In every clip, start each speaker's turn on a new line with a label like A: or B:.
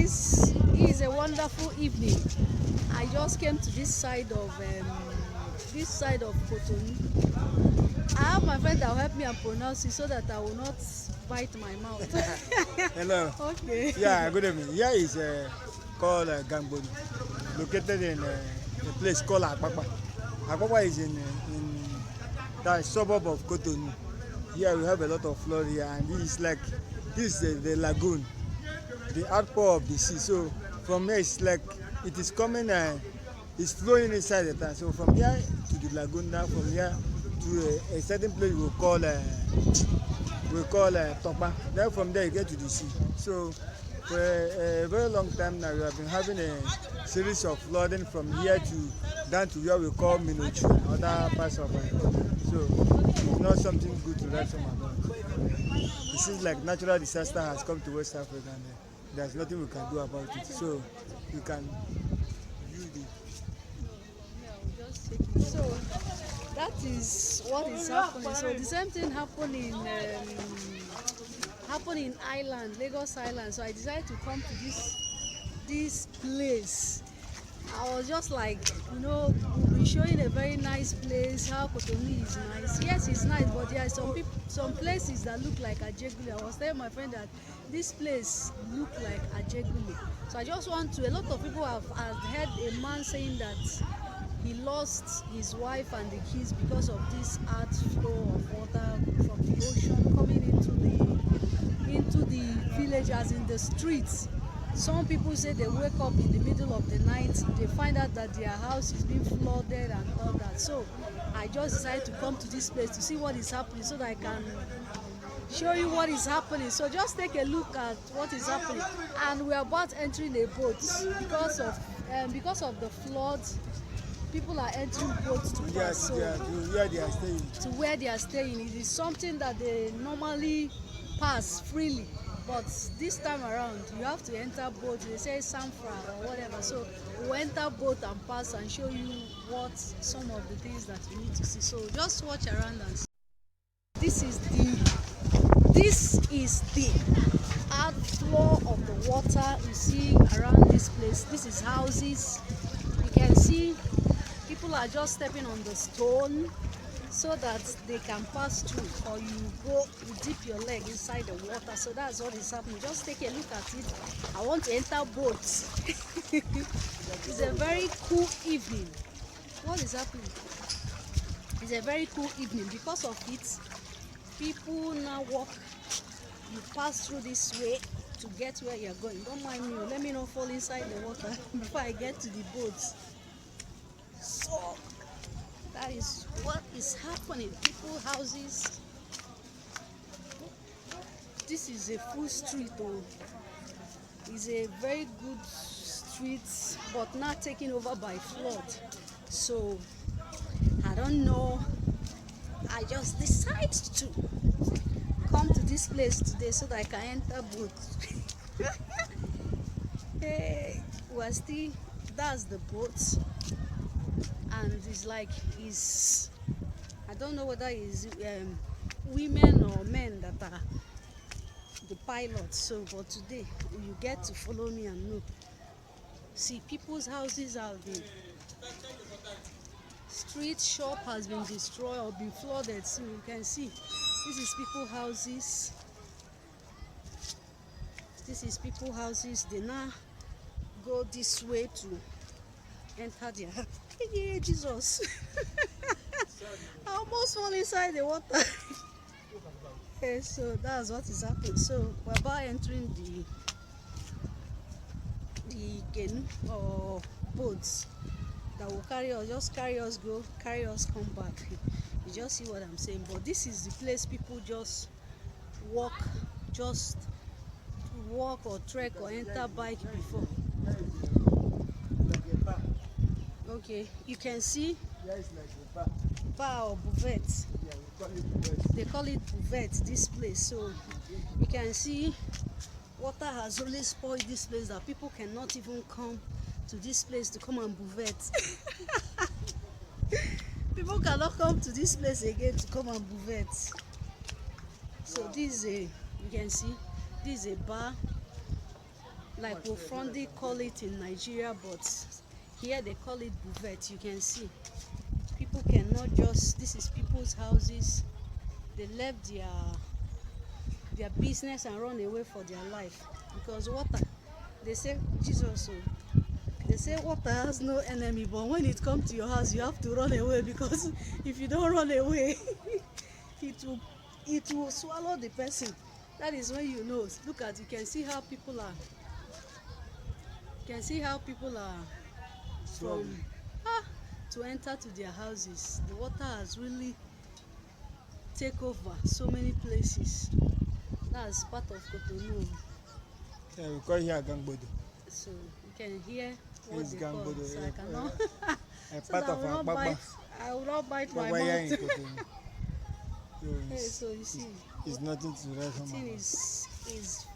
A: this is a wonderful evening. I just came to this side of Cotonou. I have my friend that will help me and pronounce it so that I will not bite my mouth.
B: Hello.
A: Okay.
B: Yeah, good evening. Here is called Gangboni, located in a place called Akpakpa. Akpakpa is in the suburb of Cotonou. Here we have a lot of flood here, and this is the lagoon, the outpour of the sea. So from here it's like it is coming it's flowing inside the town. So from here to the lagoon, now from here to a certain place we call Tokpa. Then from there you get to the sea. So for a very long time now we have been having a series of flooding from here to down to where we call Minochu and other parts of so it's not something good to write home about. It seems like natural disaster has come to West Africa and there's nothing we can do about it. So we can view the
A: So that is what is happening. So the same thing happened in Island, Lagos Island. So I decided to come to this place. I was just like, we'll be showing a very nice place, how Cotonou is nice. Yes, it's nice, but there are some places that look like Ajegule. I was telling my friend that this place look like Ajegule. So I just want to, a lot of people have heard a man saying that he lost his wife and the kids because of this outflow of water from the ocean coming into the village, as in the streets. Some people say they wake up in the middle of the night, they find out that their house is being flooded and all that. So I just decided to come to this place to see what is happening so that I can show you what is happening. So just take a look at what is happening. And we are about entering a boat because of the floods. People are entering boats to pass
B: where they are staying.
A: To where they are staying. It is something that they normally pass freely. But this time around, you have to enter boat. They say Sanfra or whatever. So we'll enter boat and pass and show you what some of the things that you need to see. So just watch around and see. This is the outflow of the water you see around this place. This is houses. You can see people are just stepping on the stone so that they can pass through, or you dip your leg inside the water. So that's what is happening. Just take a look at it. I want to enter boats. It's a very cool evening. What is happening? It's a very cool evening. Because of it, people now walk. You pass through this way to get where you're going. Don't mind me. Let me not fall inside the water before I get to the boats. So that is what is happening. People, houses. This is a full street, though. It's a very good street, but not taken over by flood. So I don't know. I just decided to come to this place today so that I can enter boat. Hey, that's the boat. And it's like I don't know whether it's women or men that are the pilots. So but today you get to follow me and know. See, people's houses have been, street shop has been destroyed or been flooded. So you can see this is people's houses. This is people's houses. They now go this way to enter their house. Yeah, Jesus. I almost fall inside the water. Okay, so that's what is happening. So we're about entering the canoe or boats that will carry us, just carry us go, carry us come back. You just see what I'm saying. But this is the place people just walk or trek or enter bike before. Okay, you can see bar or buvette. They call it buvette, this place. So you can see water has really spoiled this place that people cannot even come to this place to come and buvette. People cannot come to this place again to come and buvette. So this is you can see, this is a bar. like Wofrondi call it in Nigeria, but here they call it buvette. You can see people cannot just, this is people's houses. They left their business and run away for their life because water, they say, Jesus, oh, they say water has no enemy, but when it comes to your house you have to run away, because if you don't run away it will swallow the person. That is when you know. Look at, you can see how people are, from to enter to their houses. The water has really take over so many places. That's part of Cotonou.
B: Yeah, we call here Gangbodo.
A: So you can hear what
B: It's
A: they call.
B: Gangbodo.
A: So I cannot. So
B: Part
A: that
B: of our
A: I will not bite my
B: Papa in
A: mouth.
B: Cotonou.
A: Hey, so you see,
B: It's nothing to write
A: the
B: home
A: thing
B: about.
A: is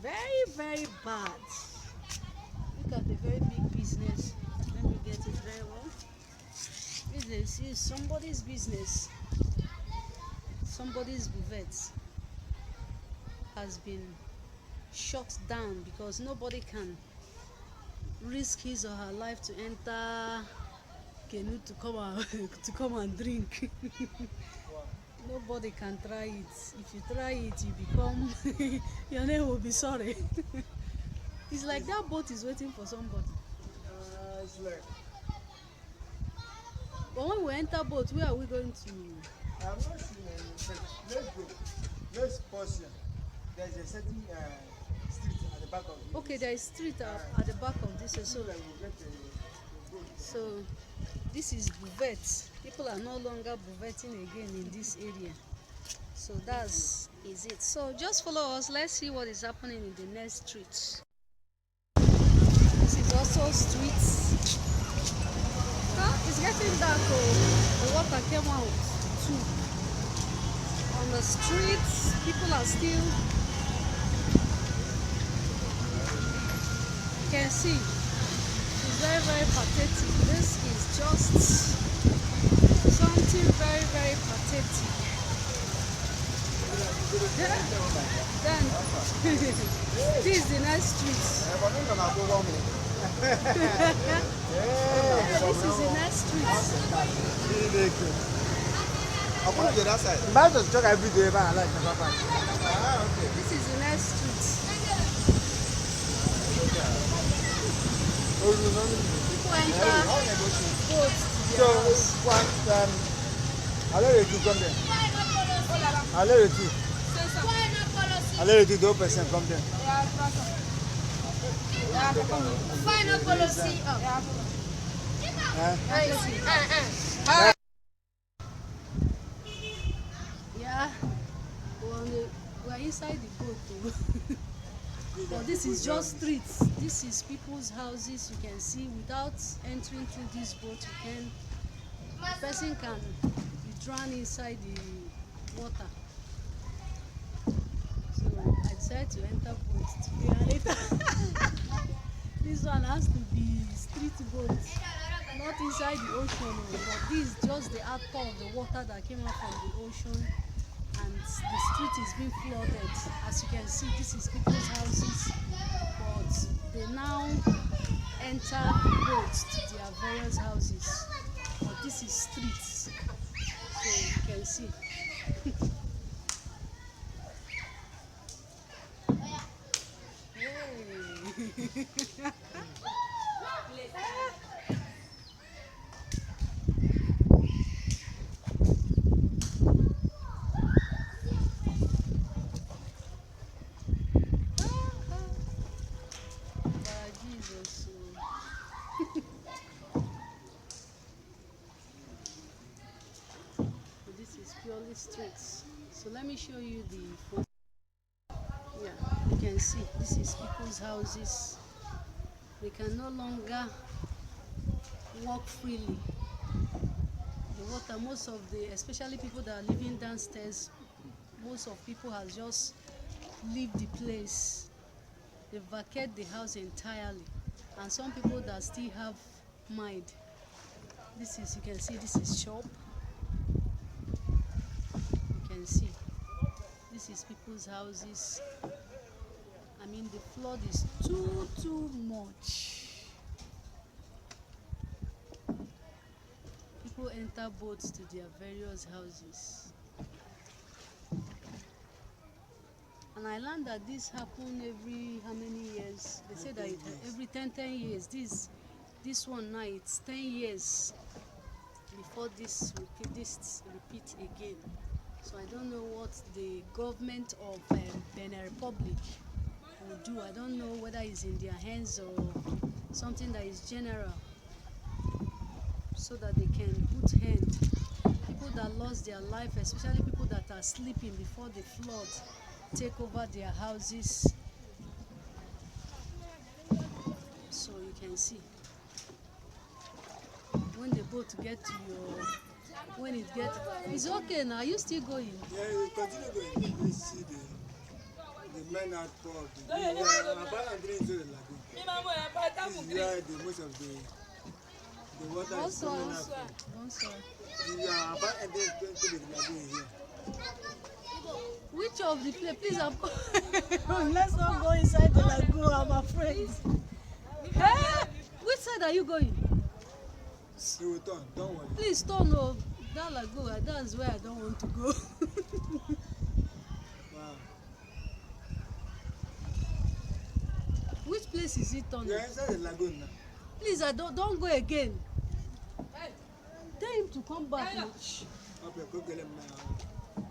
A: very, very bad. Look at the very big business. Let me get it very well. This is somebody's business. Somebody's buvette has been shut down because nobody can risk his or her life to enter canoe to come and drink. Nobody can try it. If you try it, you become your name will be sorry. It's like that boat is waiting for somebody.
B: It's like,
A: But when we enter boat, where are we going to?
B: I'm not sure. Let's go. Let's pause here. There's a certain street at the back of it.
A: Okay, there is street at the back of this. So
B: We'll get the boat.
A: So this is buvette. People are no longer buvetting again in this area. So that's is it. So just follow us. Let's see what is happening in the next street. This is also streets. It's getting dark. Oh, the water came out too. On the streets, people are still. You can see. It's very, very pathetic. This is just something very, very pathetic. Then this is the next street. This is the next street.
B: Might just talk every day about like Papa.
A: This is the next street. People enter boats to
B: So,
A: their house.
B: I'll let you come there. I'll let you. I'll let you 2% come there.
A: Yeah, we're inside the boat too. But this is just streets. This is people's houses. You can see without entering through this boat, the person can be drowned inside the water. So I decided to enter boat today and later. This one has to be street boat, not inside the ocean. But this is just the outpour of the water that came out from the ocean. And the street is being flooded. As you can see, this is people's houses, but they now enter boats to their various houses. But this is streets, so you can see. Hey. Jesus. This is purely streets. So let me show you the photo. Yeah, you can see this is people's houses. They can no longer walk freely. The water, most of the, especially people that are living downstairs, most of people has just leave the place. They vacate the house entirely. And some people that still have mind. This is, you can see this is shop. You can see this is people's houses. I mean the flood is too much. People enter boats to their various houses. And I learned that this happen every how many years? They say that every 10 years. This one now it's 10 years before this repeat again. So I don't know what the government of Benin Republic will do. I don't know whether it's in their hands or something that is general, so that they can put hand. People that lost their life, especially people that are sleeping before the flood take over their houses. So you can see when the boat get to your, when it get, it's okay now. Are you still going?
B: Yeah, you continue going. You see the men out for the about entering into the lagoon. This is where the most of the water is coming out from. You are about entering into the lagoon here.
A: Which of the place? Please, let's not go inside the lagoon. I'm afraid. Hey, which side are you going?
B: You will turn. Don't worry.
A: Please turn. No, that lagoon. That's where I don't want to go.
B: Wow.
A: Which place is it turning?
B: You are inside the lagoon now.
A: Please, I don't go again. Tell him to come back.
B: Okay, go get him now.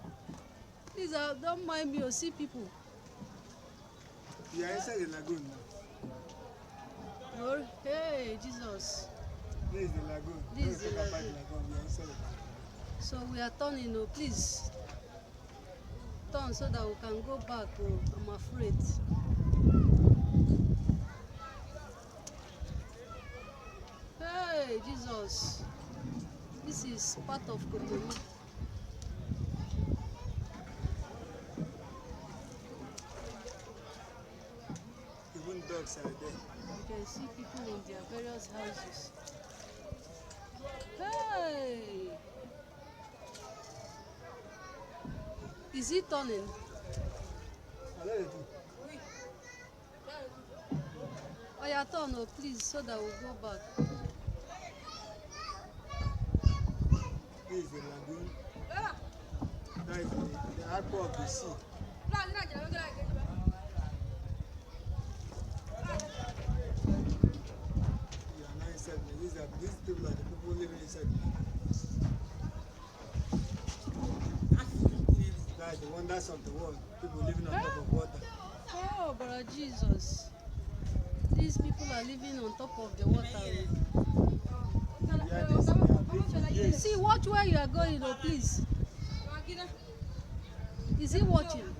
A: Please, don't mind me or see people.
B: You are inside the lagoon now.
A: Oh, hey, Jesus.
B: This is the lagoon.
A: This is the lagoon.
B: We are inside it.
A: So we are turning. Oh, please turn so that we can go back. Oh, I'm afraid. Hey, Jesus. This is part of Cotonou.
B: Even dogs are there.
A: You can see people in their various houses. Hey! Is it turning? Oh, yeah, turn, oh, please, so that we'll go back.
B: This is the lagoon. That is the aqua of the sea. You are not inside. These people are the people living inside. That is the wonders of the world. People living on top of water.
A: Oh, brother Jesus. These people are living on top of the water.
B: Yeah, they are big. Yes.
A: See, watch where you are going, oh, please. Is he watching?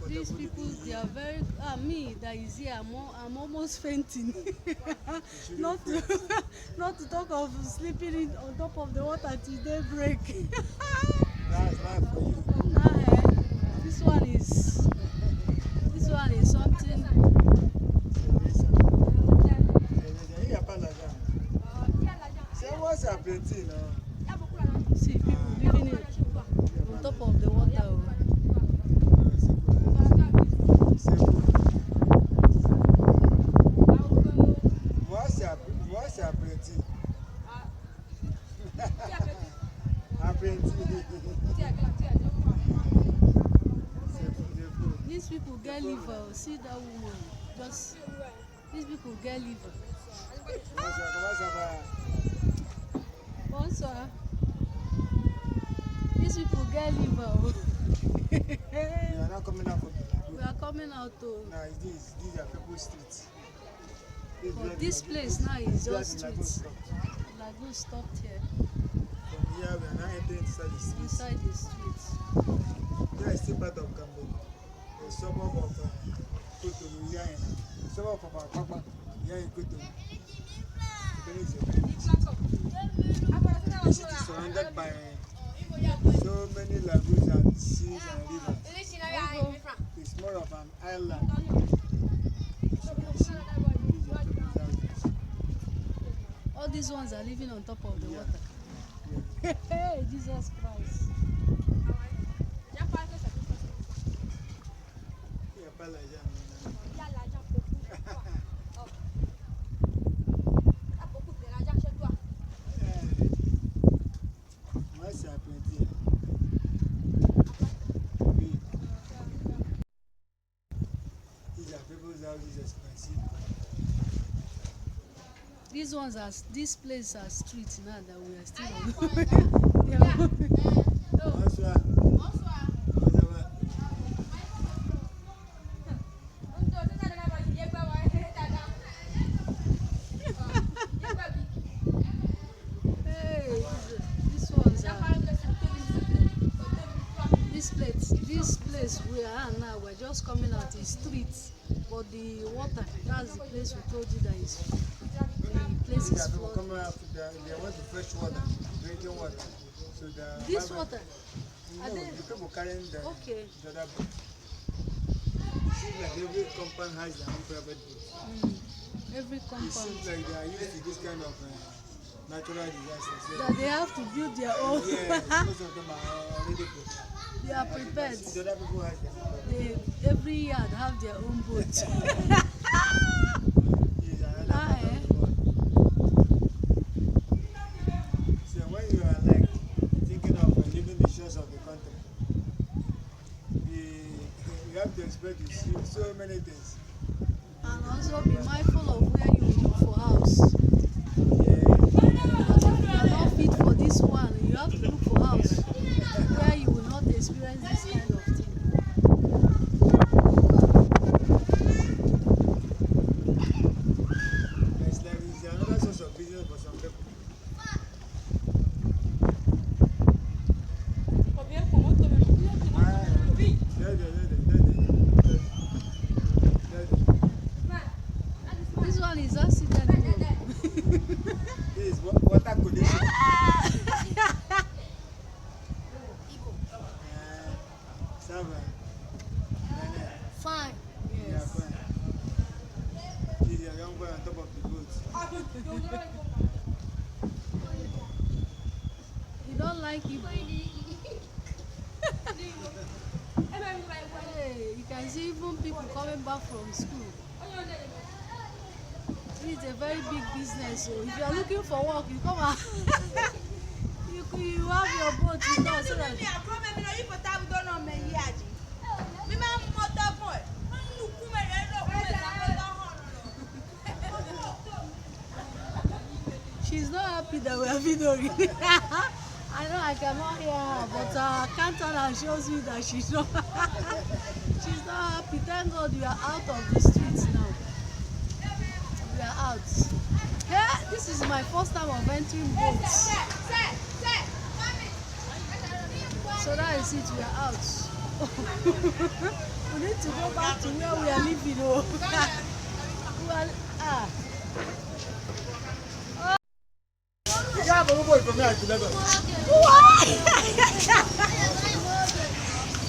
A: These people, they are very. Me that is here, I'm almost fainting. not to talk of sleeping on top of the water till daybreak.
B: That's life for you.
A: Nah, this one is something.
B: Say what's happening now?
A: See people living on top of the water. Oh.
B: What's happening?
A: These people get liver. See that woman. Just these people get liver. Bonsoir. These people get liver.
B: You are not coming out from the lagoon.
A: We are coming out to.
B: Now these are people's streets.
A: But this place now is just streets. Lagoon stopped here.
B: From here we are now entering inside the streets.
A: Inside the streets.
B: There is still part of Cambodia. A suburb of Cotonou here in suburb of Apapa here in Cotonou. The city is surrounded by so many lagoons and seas and rivers. It's more of an island.
A: All these ones are living on top of the water. Hey, Jesus Christ. These places are streets now that we are still on. Yeah.
B: Bonsoir.
A: Hey, these ones are this place we are now. We're just coming out the streets, but the water, that's the place we told you that is the place is
B: People
A: flooded.
B: come out, they want the fresh water, drinking water. So
A: This water,
B: no,
A: are they
B: the people carrying the
A: okay?
B: other boat. Seems like every compound has their own private boat.
A: Every
B: It
A: compound
B: seems like they are used to this kind of natural disasters. So,
A: that they have to build their own.
B: yes, most of them are already prepared.
A: They are prepared.
B: The other people has their own boat.
A: Every yard have their own boat.
B: Yes, another
A: Ah,
B: part
A: eh?
B: of the world. So when you are like thinking of leaving the shores of the country, you have to expect to see so many things.
A: And also be mindful of where you look for house.
B: Yeah.
A: Because if you are not fit for this one, you have to look for house where you will not experience this kind of thing.
B: It's like it's another source of business for some people.
A: This one is accidental.
B: This is water condition. Sava.
A: Fine.
B: Yeah,
A: Yes.
B: fine. This is a young boy on top of the boat.
A: You don't like it. Hey, you can see even people coming back from school. It's a very big business. So if you are looking for work, you come out. you have your boat with us so that she's not happy that we are videoing. I know I cannot hear her, but her countenance shows me that she's not she's not happy. Thank God we are out of the streets now. We are out. Yeah, this is my first time of entering boats. So that is it, we are out. We need to go back to where we are living. Oh. Well,
B: You have a boy from here to Lagos.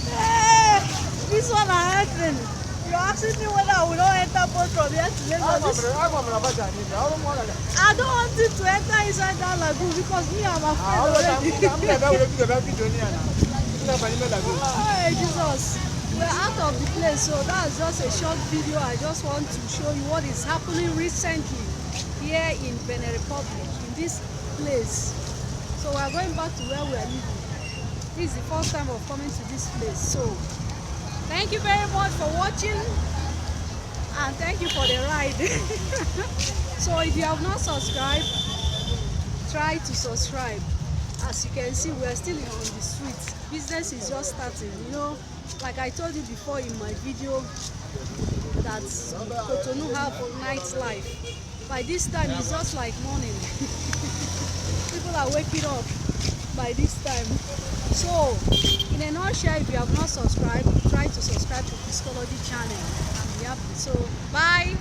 A: Hey, this one I happened. You're asking me whether I will not enter boat from here to Lagos. I don't want it to enter inside that lagoon because me, I'm afraid already. Hey, Jesus. We're out of the place, so that's just a short video. I just want to show you what is happening recently here in Benin Republic, in this place. So we're going back to where we are living. This is the first time of coming to this place. So thank you very much for watching and thank you for the ride. So if you have not subscribed, try to subscribe. As you can see, we are still on the streets. Business is just starting, you know. Like I told you before in my video that Cotonou have a nightlife. By this time, it's just like morning. People are waking up by this time. So, in a nutshell, if you have not subscribed, try to subscribe to Psychology channel. So, bye.